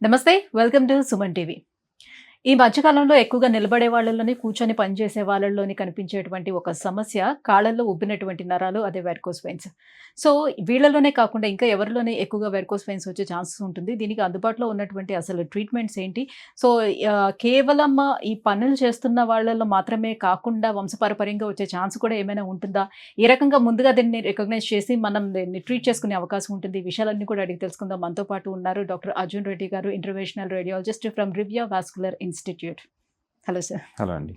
నమస్తే. Welcome to Suman TV. ఈ మధ్య కాలంలో ఎక్కువగా నిలబడే వాళ్ళలోని, కూర్చొని పనిచేసే వాళ్ళలోని కనిపించేటువంటి ఒక సమస్య కాళ్ళల్లో ఉబ్బినటువంటి నరాలు, అదే వెరికోస్ వెయిన్స్. సో, వీళ్ళలోనే కాకుండా ఇంకా ఎవరిలోనే ఎక్కువగా వెరికోస్ వెయిన్స్ వచ్చే ఛాన్సెస్ ఉంటుంది. దీనికి అందుబాటులో ఉన్నటువంటి అసలు ట్రీట్మెంట్స్ ఏంటి? సో, కేవలం ఈ పనులు చేస్తున్న వాళ్ళలో మాత్రమే కాకుండా వంశపారపర్యంగా వచ్చే ఛాన్స్ కూడా ఏమైనా ఉంటుందా? ఏ రకంగా ముందుగా దీన్ని రికగ్నైజ్ చేసి మనం దీన్ని ట్రీట్ చేసుకునే అవకాశం ఉంటుంది? ఈ విషయాలన్నీ కూడా అడిగి తెలుసుకుందాం. మనతో పాటు ఉన్నారు డాక్టర్ అర్జున్ రెడ్డి గారు, interventional radiologist from Rivya vascular institute. Hello sir. Hello అండి.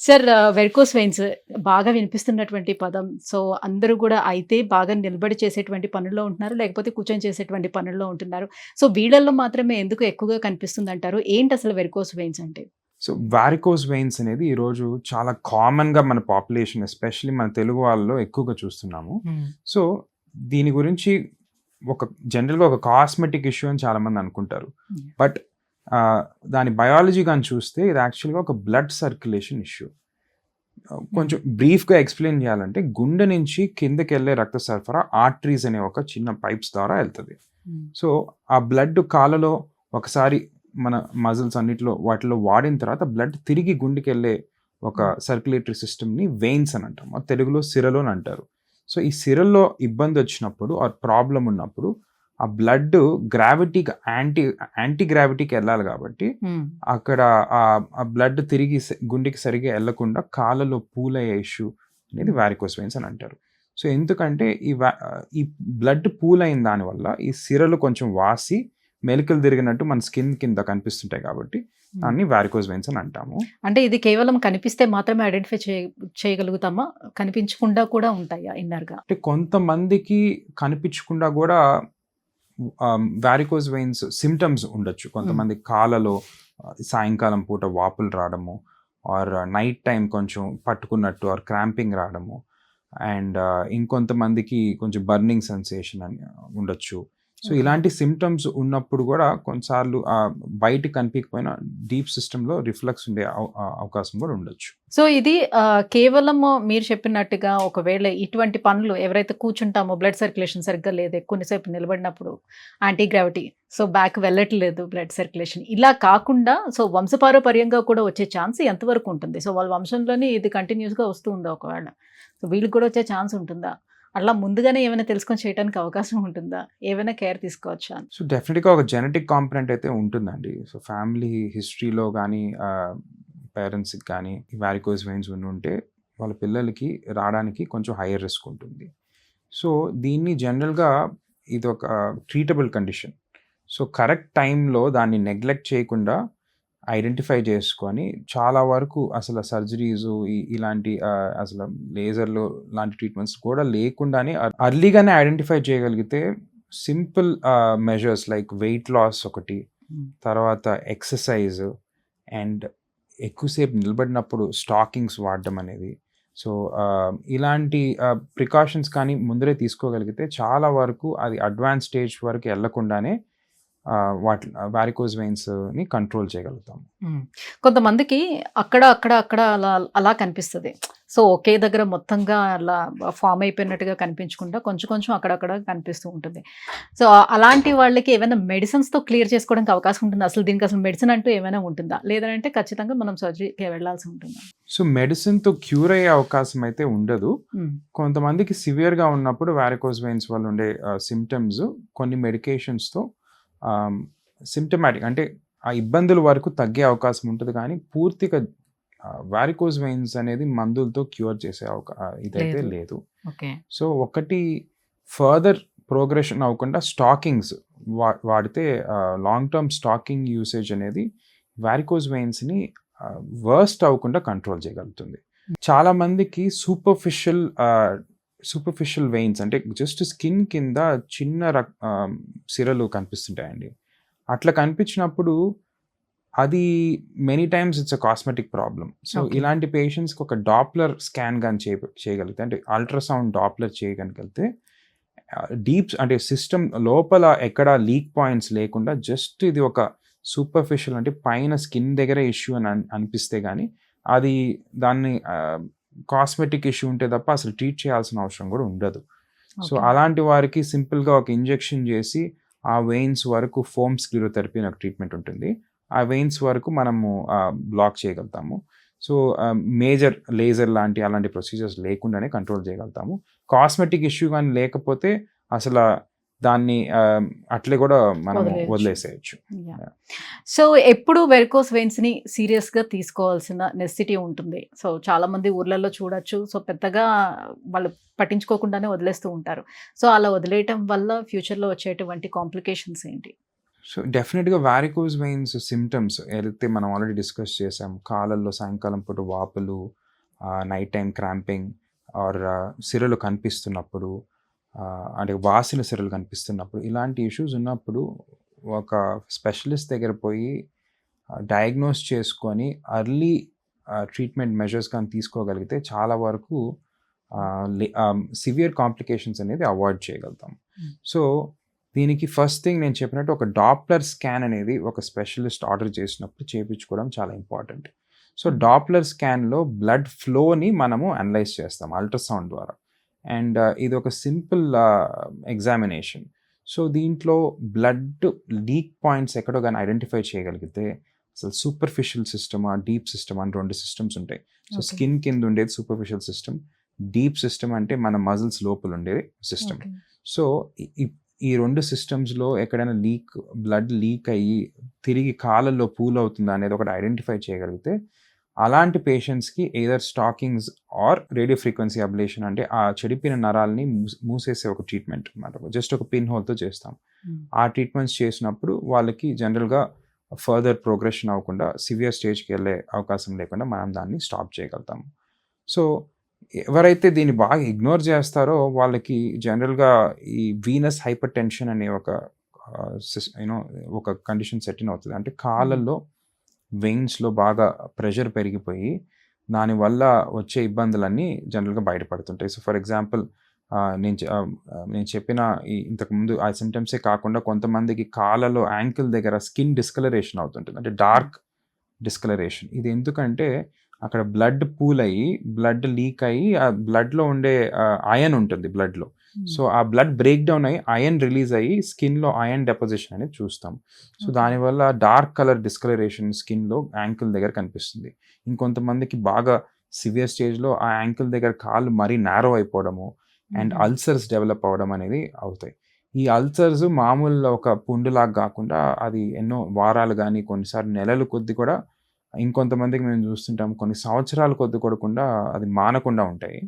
సార్, వెరికోస్ వెయిన్స్ బాగా వినిపిస్తున్నటువంటి పదం. సో, అందరూ కూడా అయితే బాగా నిలబడి చేసేటువంటి పనుల్లో ఉంటున్నారు, లేకపోతే కూర్చొని చేసేటువంటి పనుల్లో ఉంటున్నారు. సో, వీళ్ళల్లో మాత్రమే ఎందుకు ఎక్కువగా కనిపిస్తుందంటారు? ఏంటి అసలు వెరికోస్ వెయిన్స్ అంటే? సో, వారికోస్ వెయిన్స్ అనేది ఈరోజు చాలా కామన్‌గా మన పాపులేషన్ ఎస్పెషల్లీ మన తెలుగు వాళ్ళలో ఎక్కువగా చూస్తున్నాము. సో, దీని గురించి జనరల్‌గా ఒక కాస్మెటిక్ ఇష్యూ అని చాలామంది అనుకుంటారు. బట్ దాని బయాలజీ గాని చూస్తే ఇది యాక్చువల్‌గా ఒక బ్లడ్ సర్క్యులేషన్ ఇష్యూ. కొంచెం బ్రీఫ్‌గా ఎక్స్‌ప్లెయిన్ చేయాలంటే గుండె నుంచి కిందకెళ్ళే రక్త సరఫరా ఆర్టరీస్ అనే ఒక చిన్న పైప్స్ ద్వారా వెళ్తది. సో, ఆ బ్లడ్ కాళ్ళలో ఒకసారి మన మజిల్స్ అన్నిటిలో వాటిలో వాడిన తర్వాత బ్లడ్ తిరిగి గుండెకెళ్ళే ఒక సర్క్యులేటరీ సిస్టమ్‌ని వెయిన్స్ అని అంటాం. తెలుగులో సిరలు అని అంటారు. సో, ఈ సిరల్లో ఇబ్బంది వచ్చినప్పుడు ఆర్ ప్రాబ్లమ్ ఉన్నప్పుడు ఆ బ్లడ్ గ్రావిటీకి యాంటీ గ్రావిటీకి వెళ్ళాలి కాబట్టి అక్కడ ఆ బ్లడ్ తిరిగి గుండెకి సరిగా వెళ్లకుండా కాళ్ళలో పూలయ్యే ఇష్యూ అనేది వారికోస్ వెయిన్స్ అని అంటారు. సో, ఎందుకంటే ఈ బ్లడ్ పూల్ అయిన దానివల్ల ఈ సిరలు కొంచెం వాసి మెలికలు తిరిగినట్టు మన స్కిన్ కింద కనిపిస్తుంటాయి కాబట్టి దాన్ని వారికోస్ వెయిన్స్ అని అంటాము. అంటే ఇది కేవలం కనిపిస్తే మాత్రమే ఐడెంటిఫై చేయగలుగుతామా? కనిపించకుండా కూడా ఉంటాయా ఇన్నర్‌గా? అంటే కొంతమందికి కనిపించకుండా కూడా వారికోస్ వెయిన్స్ సిమ్టమ్స్ ఉండొచ్చు. కొంతమంది కాళ్ళలో సాయంకాలం పూట వాపులు రావడము, ఆర్ నైట్ టైం కొంచెం పట్టుకున్నట్టు ఆర్ క్రాంపింగ్ రావడము, అండ్ ఇంకొంతమందికి కొంచెం బర్నింగ్ సెన్సేషన్ అని ఉండొచ్చు. సో, ఇలాంటి సిమ్టమ్స్ ఉన్నప్పుడు కూడా కొన్నిసార్లు బయట కనిపించకపోయినా డీప్ సిస్టంలో రిఫ్లెక్స్ ఉండే అవకాశం కూడా ఉండొచ్చు. సో, ఇది కేవలము మీరు చెప్పినట్టుగా ఒకవేళ ఇటువంటి పనులు ఎవరైతే కూర్చుంటామో, బ్లడ్ సర్క్యులేషన్ సరిగ్గా లేదు, ఎక్కువసేపు నిలబడినప్పుడు యాంటీ గ్రావిటీ, సో బ్యాక్ వెళ్ళట్లేదు బ్లడ్ సర్క్యులేషన్, ఇలా కాకుండా సో వంశపారపర్యంగా కూడా వచ్చే ఛాన్స్ ఎంతవరకు ఉంటుంది? సో, వాళ్ళ వంశంలోనే ఇది కంటిన్యూస్గా వస్తూ ఉందా ఒకవేళ? సో, వీళ్ళకి కూడా వచ్చే ఛాన్స్ ఉంటుందా? అట్లా ముందుగానే ఏమైనా తెలుసుకొని చేయడానికి అవకాశం ఉంటుందా? ఏమైనా కేర్ తీసుకోవచ్చా? సో, డెఫినెట్గా ఒక జెనెటిక్ కాంపనెంట్ అయితే ఉంటుందండి. సో, ఫ్యామిలీ హిస్టరీలో కానీ పేరెంట్స్కి కానీ వారికోస్ వెయిన్స్ ఉంటే వాళ్ళ పిల్లలకి రావడానికి కొంచెం హైయర్ రిస్క్ ఉంటుంది. సో, దీన్ని జనరల్గా ఇది ఒక ట్రీటబుల్ కండిషన్. సో, కరెక్ట్ టైంలో దాన్ని నెగ్లెక్ట్ చేయకుండా ఐడెంటిఫై చేసుకొని చాలా వరకు అసలు సర్జరీస్ ఇలాంటి అసలు లేజర్లు లాంటి ట్రీట్మెంట్స్ కూడా లేకుండానే అర్లీగానే ఐడెంటిఫై చేయగలిగితే simple measures like weight loss ఒకటి, తర్వాత ఎక్సర్సైజ్ అండ్ ఎక్కువసేపు నిలబడినప్పుడు స్టాకింగ్స్ వాడడం అనేది. సో, ఇలాంటి ప్రికాషన్స్ కానీ ముందరే తీసుకోగలిగితే చాలా వరకు అది అడ్వాన్స్ స్టేజ్ వరకు వెళ్లకుండానే వారికోస్ వెయిన్స్ని కంట్రోల్ చేయగలుగుతాం. కొంతమందికి అక్కడ అక్కడ అక్కడ అలా అలా కనిపిస్తుంది. సో, ఒకే దగ్గర మొత్తంగా అలా ఫామ్ అయిపోయినట్టుగా కనిపించకుండా కొంచెం కొంచెం అక్కడక్కడ కనిపిస్తూ ఉంటుంది. సో, అలాంటి వాళ్ళకి ఏమైనా మెడిసిన్స్తో క్లియర్ చేసుకోవడానికి అవకాశం ఉంటుంది? అసలు దీనికి అసలు మెడిసిన్ అంటూ ఏమైనా ఉంటుందా? లేదంటే ఖచ్చితంగా మనం సర్జరీకి వెళ్ళాల్సి ఉంటుందా? సో, మెడిసిన్తో క్యూర్ అయ్యే అవకాశం అయితే ఉండదు. కొంతమందికి సివియర్గా ఉన్నప్పుడు వారికోస్ వెయిన్స్ వల్ల ఉండే సిమ్టమ్స్ కొన్ని మెడికేషన్స్తో సిమ్టమాటిక్ అంటే ఆ ఇబ్బందుల వరకు తగ్గే అవకాశం ఉంటుంది, కానీ పూర్తిగా వారికోస్ వెయిన్స్ అనేది మందులతో క్యూర్ చేసే ఇదైతే లేదు. సో, ఒకటి ఫర్దర్ ప్రోగ్రెషన్ అవ్వకుండా స్టాకింగ్స్ వాడితే లాంగ్ టర్మ్ స్టాకింగ్ యూసేజ్ అనేది వారికోస్ వెయిన్స్ని వర్స్ట్ అవ్వకుండా కంట్రోల్ చేయగలుగుతుంది. చాలా మందికి సూపర్ఫిషియల్ వెయిన్స్ అంటే జస్ట్ స్కిన్ కింద చిన్న సిరలు కనిపిస్తుంటాయండి. అట్లా కనిపించినప్పుడు అది many times it's a cosmetic problem. So, ఇలాంటి పేషెంట్స్కి ఒక డాప్లర్ స్కాన్ కానీ చేయగలిగితే, అంటే అల్ట్రాసౌండ్ డాప్లర్ చేయగలిగితే డీప్ అంటే సిస్టమ్ లోపల ఎక్కడ లీక్ పాయింట్స్ లేకుండా జస్ట్ ఇది ఒక సూపర్ఫిషియల్ అంటే పైన స్కిన్ దగ్గర ఇష్యూ అని అనిపిస్తే కానీ అది దాన్ని కాస్మెటిక్ ఇష్యూ ఉంటే తప్ప అసలు ట్రీట్ చేయాల్సిన అవసరం కూడా ఉండదు. సో, అలాంటి వారికి సింపుల్గా ఒక ఇంజెక్షన్ చేసి ఆ వెయిన్స్ వరకు ఫోమ్ స్క్లిరోథెరపీ అని ఒక ట్రీట్మెంట్ ఉంటుంది. ఆ వెయిన్స్ వరకు మనము బ్లాక్ చేయగలుగుతాము. సో మేజర్ లేజర్ అలాంటి ప్రొసీజర్స్ లేకుండానే కంట్రోల్ చేయగలుగుతాము. కాస్మెటిక్ ఇష్యూ కానీ లేకపోతే అసలు దాన్ని అట్లే కూడా మనము వదిలేసేయచ్చు. సో ఎప్పుడు వెరికోస్ వెయిన్స్ ని సీరియస్ గా తీసుకోవాల్సిన నెసెసిటీ ఉంటుంది. సో చాలా మంది ఊర్లలో చూడొచ్చు. సో పెద్దగా వాళ్ళు పట్టించుకోకుండానే వదిలేస్తూ ఉంటారు. సో అలా వదిలేయటం వల్ల ఫ్యూచర్ లో వచ్చేటువంటి కాంప్లికేషన్స్ ఏంటి? సో డెఫినెట్గా వారికోస్ వెయిన్స్ సిమ్టమ్స్ ఏదైతే మనం ఆల్రెడీ డిస్కస్ చేసాం, కాళ్ళల్లో సాయంకాలం పూట వాపులు, నైట్ టైం క్రాంపింగ్ ఆర్ సిరలు కనిపిస్తున్నప్పుడు, అంటే వాసిన సిరలు కనిపిస్తున్నప్పుడు, ఇలాంటి ఇష్యూస్ ఉన్నప్పుడు ఒక స్పెషలిస్ట్ దగ్గర పోయి డయాగ్నోస్ చేసుకొని అర్లీ ట్రీట్మెంట్ మెజర్స్ కానీ తీసుకోగలిగితే చాలా వరకు సివియర్ కాంప్లికేషన్స్ అనేది అవాయిడ్ చేయగలుగుతాం. సో దీనికి ఫస్ట్ థింగ్ నేను చెప్పినట్టు ఒక డాప్లర్ స్కాన్ అనేది ఒక స్పెషలిస్ట్ ఆర్డర్ చేసినప్పుడు చేయించుకోవడం చాలా ఇంపార్టెంట్. సో డాప్లర్ స్కాన్లో బ్లడ్ ఫ్లోని మనము అనలైజ్ చేస్తాం అల్ట్రాసౌండ్ ద్వారా. అండ్ ఇది ఒక సింపుల్ ఎగ్జామినేషన్. సో దీంట్లో బ్లడ్ లీక్ పాయింట్స్ ఎక్కడో కానీ ఐడెంటిఫై చేయగలిగితే అసలు సూపర్ఫిషియల్ సిస్టమ్, డీప్ సిస్టమ్ అని 2 సిస్టమ్స్ ఉంటాయి. సో స్కిన్ కింద ఉండేది సూపర్ఫిషియల్ సిస్టమ్, డీప్ సిస్టమ్ అంటే మన మజిల్స్ లోపల ఉండేది సిస్టమ్. సో ఈ 2 సిస్టమ్స్లో ఎక్కడైనా బ్లడ్ లీక్ అయ్యి తిరిగి కాళ్ళల్లో పూల్ అవుతుందా అనేది ఒకటి ఐడెంటిఫై చేయగలిగితే అలాంటి పేషెంట్స్కి either stockings or radio frequency ablation, అంటే ఆ చెడిపిన నరాల్ని మూసేసే ఒక ట్రీట్మెంట్ అన్నమాట. జస్ట్ ఒక పిన్ హోల్తో చేస్తాం. ఆ ట్రీట్మెంట్స్ చేసినప్పుడు వాళ్ళకి జనరల్గా ఫర్దర్ ప్రోగ్రెషన్ అవ్వకుండా సివియర్ స్టేజ్కి వెళ్ళే అవకాశం లేకుండా మనం దాన్ని స్టాప్ చేయగలుగుతాము. సో ఎవరైతే దీన్ని బాగా ఇగ్నోర్ చేస్తారో వాళ్ళకి జనరల్గా ఈ వీనస్ హైపర్ టెన్షన్ అనే ఒక కండిషన్ సెట్ ఇన్ అవుతుంది. అంటే కాళ్ళల్లో వెయిన్స్లో బాగా ప్రెషర్ పెరిగిపోయి దానివల్ల వచ్చే ఇబ్బందులన్నీ జనరల్గా బయటపడుతుంటాయి. సో ఫర్ ఎగ్జాంపుల్ నేను చెప్పిన ఇంతకుముందు ఆ సిమ్టమ్సే కాకుండా కొంతమందికి కాళ్ళలో యాంకిల్ దగ్గర స్కిన్ డిస్కలరేషన్ అవుతుంటుంది, అంటే డార్క్ డిస్కలరేషన్. ఇది ఎందుకంటే అక్కడ బ్లడ్ పూల్ అయ్యి బ్లడ్ లీక్ అయ్యి ఆ బ్లడ్లో ఉండే అయన్ ఉంటుంది బ్లడ్లో. సో ఆ బ్లడ్ బ్రేక్ డౌన్ అయ్యి అయన్ రిలీజ్ అయ్యి స్కిన్లో అయన్ డెపోజిషన్ అనేది చూస్తాం. సో దానివల్ల డార్క్ కలర్ డిస్కలరేషన్ స్కిన్లో యాంకిల్ దగ్గర కనిపిస్తుంది. ఇంకొంతమందికి బాగా సివియర్ స్టేజ్లో ఆ యాంకిల్ దగ్గర కాళ్ళు మరీ నారో అయిపోవడము అండ్ అల్సర్స్ డెవలప్ అవ్వడం అనేది అవుతాయి. ఈ అల్సర్స్ మామూలుగా ఒక పుండులాగా కాకుండా అది ఎన్నో వారాలు కానీ కొన్నిసార్లు నెలలు కొద్ది కూడా, ఇంకొంతమందికి మేము చూస్తుంటాం కొన్ని సంవత్సరాల కొద్ది కూడా అది మానకుండా ఉంటాయి.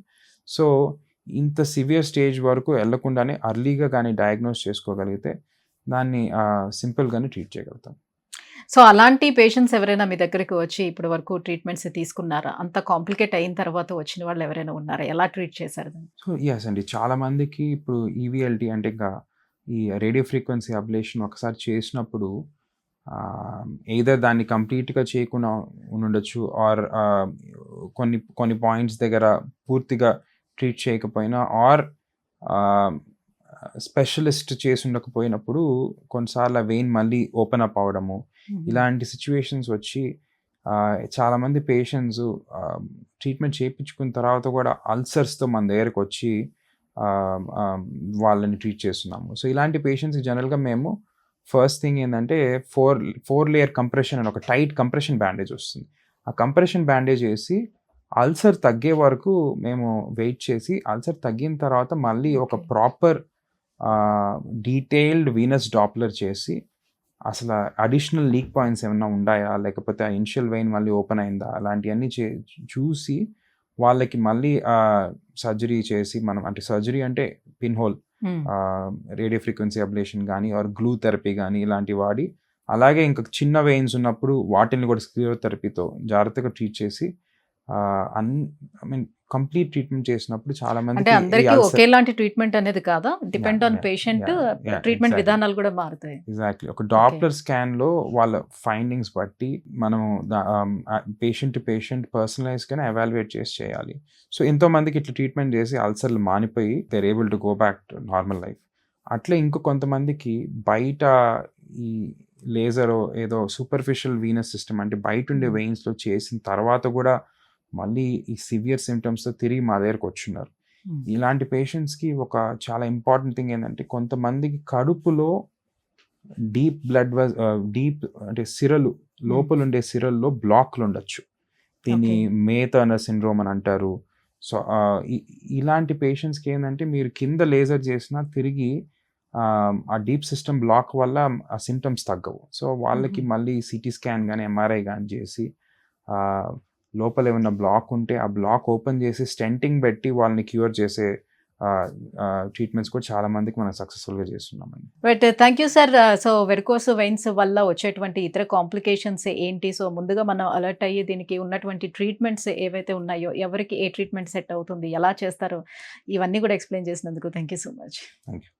సో ఇంత సివియర్ స్టేజ్ వరకు వెళ్లకుండానే అర్లీగా కానీ డయాగ్నోస్ చేసుకోగలిగితే దాన్ని సింపుల్గానే ట్రీట్ చేయగలుగుతాం. సో అలాంటి పేషెంట్స్ ఎవరైనా మీ దగ్గరికి వచ్చి ఇప్పటి వరకు ట్రీట్మెంట్స్ తీసుకున్నారా? అంత కాంప్లికేట్ అయిన తర్వాత వచ్చిన వాళ్ళు ఎవరైనా ఉన్నారా? ఎలా ట్రీట్ చేశారు? సో ఎస్ అండి, చాలా మందికి ఇప్పుడు ఈవీఎల్టీ అంటే ఇంకా ఈ రేడియో ఫ్రీక్వెన్సీ అబ్లేషన్ ఒకసారి చేసినప్పుడు ఎయిదర్ దాన్ని కంప్లీట్గా చేయకుండా ఉండొచ్చు ఆర్ కొన్ని పాయింట్స్ దగ్గర పూర్తిగా ట్రీట్ చేయకపోయినా ఆర్ స్పెషలిస్ట్ చేసి ఉండకపోయినప్పుడు కొన్నిసార్లు వెయిన్ మళ్ళీ ఓపెన్ అప్ అవ్వడము, ఇలాంటి సిచ్యువేషన్స్ వచ్చి చాలామంది పేషెంట్స్ ట్రీట్మెంట్ చేయించుకున్న తర్వాత కూడా అల్సర్స్తో మన దగ్గరకు వచ్చి వాళ్ళని ట్రీట్ చేస్తున్నాము. సో ఇలాంటి పేషెంట్స్కి జనరల్గా మేము ఫస్ట్ థింగ్ ఏంటంటే ఫోర్ లేయర్ కంప్రెషన్ అని ఒక టైట్ కంప్రెషన్ బ్యాండేజ్ వస్తుంది. ఆ కంప్రెషన్ బ్యాండేజ్ వేసి అల్సర్ తగ్గే వరకు మేము వెయిట్ చేసి అల్సర్ తగ్గిన తర్వాత మళ్ళీ ఒక ప్రాపర్ డీటెయిల్డ్ వీనస్ డాప్లర్ చేసి అసలు అడిషనల్ లీక్ పాయింట్స్ ఏమైనా ఉన్నాయా, లేకపోతే ఆ ఇనిషియల్ వెయిన్ మళ్ళీ ఓపెన్ అయిందా, అలాంటివన్నీ చూసి వాళ్ళకి మళ్ళీ సర్జరీ చేసి మనం, అంటే సర్జరీ అంటే pin hole radio frequency ablation కానీ ఆర్ గ్లూ థెరపీ కానీ ఇలాంటివి వాడి, అలాగే ఇంకా చిన్న వెయిన్స్ ఉన్నప్పుడు వాటిని కూడా స్క్లిరోథెరపీతో జాగ్రత్తగా ట్రీట్ చేసి కంప్లీట్ ట్రీట్మెంట్ చేసినప్పుడు చాలా మంది, అంటే అందరికీ ఒకేలాంటి ట్రీట్మెంట్ అనేది కాదా, డిపెండ్ ఆన్ పేషెంట్ ట్రీట్మెంట్ విధానాలు కూడా మారుతాయి. ఎగ్జాక్ట్లీ, ఒక డాప్లర్ స్కాన్ లో వాళ్ళ ఫైండింగ్స్ బట్టి మనం పేషెంట్ టు పేషెంట్ పర్సనలైజ్ గానే ఎవాల్యుయేట్ చేసి చేయాలి. సో ఎంతో మందికి ఇట్లా ట్రీట్మెంట్ చేసి అల్సర్లు మానిపోయి they're able to go back to normal life. అట్లే ఇంకో కొంతమందికి బయట ఈ లేజర్ ఏదో సూపర్ఫిషియల్ వీనస్ సిస్టమ్ అంటే బయట ఉండే వెయిన్స్ లో చేసిన తర్వాత కూడా మళ్ళీ ఈ సివియర్ సిమ్టమ్స్తో తిరిగి మా దగ్గరకు వచ్చున్నారు. ఇలాంటి పేషెంట్స్కి ఒక చాలా ఇంపార్టెంట్ థింగ్ ఏంటంటే కొంతమందికి కడుపులో డీప్ అంటే సిరలు లోపల ఉండే సిరల్లో బ్లాక్లు ఉండొచ్చు. దీన్ని ఓకే. మే టర్నర్ సిండ్రోమ్ అని అంటారు. సో ఇలాంటి పేషెంట్స్కి ఏంటంటే మీరు కింద లేజర్ చేసినా తిరిగి ఆ డీప్ సిస్టమ్ బ్లాక్ వల్ల ఆ సిమ్టమ్స్ తగ్గవు. సో వాళ్ళకి మళ్ళీ సిటీ స్కాన్ కానీ ఎంఆర్ఐ కానీ చేసి ఆ, లోపల ఏమైనా బ్లాక్ ఉంటే ఆ బ్లాక్ ఓపెన్ చేసి స్టెంటింగ్ పెట్టి వాళ్ళని క్యూర్ చేసే ట్రీట్మెంట్స్ కూడా చాలా మందికి మనం సక్సెస్ఫుల్గా చేస్తున్నామండి. But thank you sir. So varicose veins వల్ల వచ్చేటువంటి ఇతర కాంప్లికేషన్స్ ఏంటి? సో ముందుగా మనం అలర్ట్ అయ్యి దీనికి ఉన్నటువంటి ట్రీట్మెంట్స్ ఏవైతే ఉన్నాయో, ఎవరికి ఏ ట్రీట్మెంట్ సెట్ అవుతుంది, ఎలా చేస్తారో, ఇవన్నీ కూడా ఎక్స్ప్లెయిన్ చేసినందుకు thank you so much. Thank you.